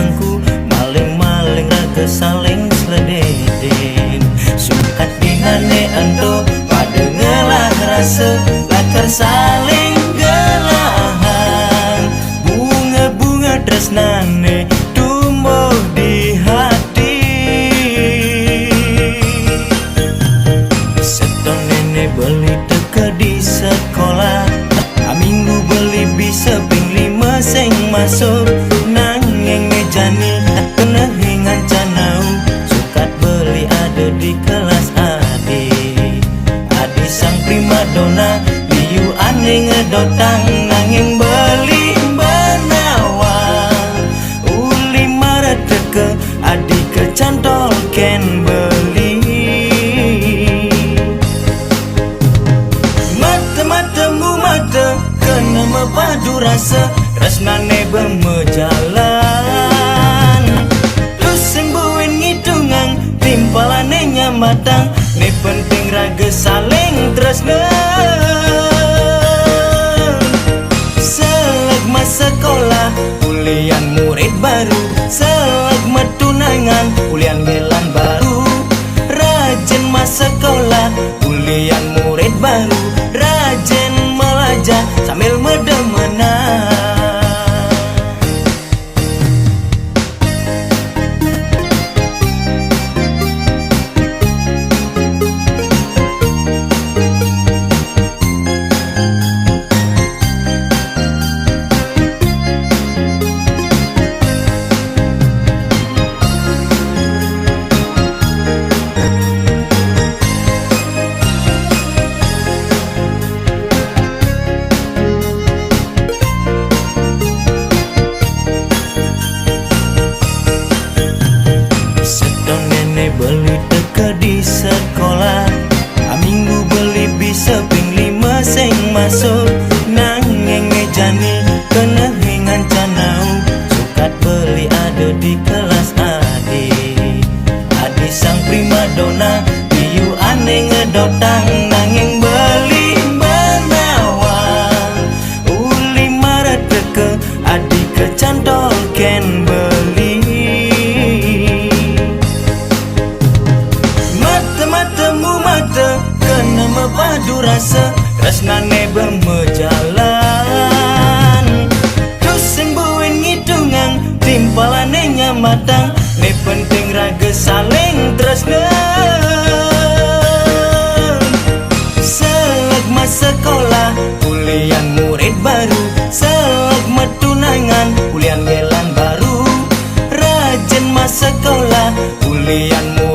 bangku, maling-maling raga saling selededen. Sukat dihane ento pada ngelah rasa lakar saling gelahan. Bunga-bunga tresnane tumbuh di hati. Seton nenek beli teka di sekolah, minggu beli bisa ping 5 seng masuk. Nangeng mejani tak kena hingan canau, sukat beli ada di kelas Adi sang primadona, liu aneh ngedotang. Nangeng beli benawang, uli maret teke adi kecantol ken beli. Mata-matamu mata kena mepadu rasa, tresnane bemejalan. Terus sembuhin ngitungan timpalane nyamatang, ne penting raga saling tresna. Selagma sekolah ulian murid baru, selagma tunangan ulian gelan baru. Rajin masa sekolah ulian murid baru, rajin melajar sambil medemenan. Beli teka di sekolah, minggu beli bisa ping 5 seng masuk. Nangeng mejani kena hingan canau, sukat beli ada di kelas Adi sang primadona, liu aneh ngedotang. Nangeng beli benawang, uli maret teke adi kecantol ken beli. Mata-matamu mata kena mepadu rasa, tresnane bemejalan. Terus sembuhin ngitungan timpalane nyamatang, ne penting raga saling tresna. Selagma sekolah ulian murid baru, selagma tunangan ulian gelan baru. Rajin masa sekolah ulian murid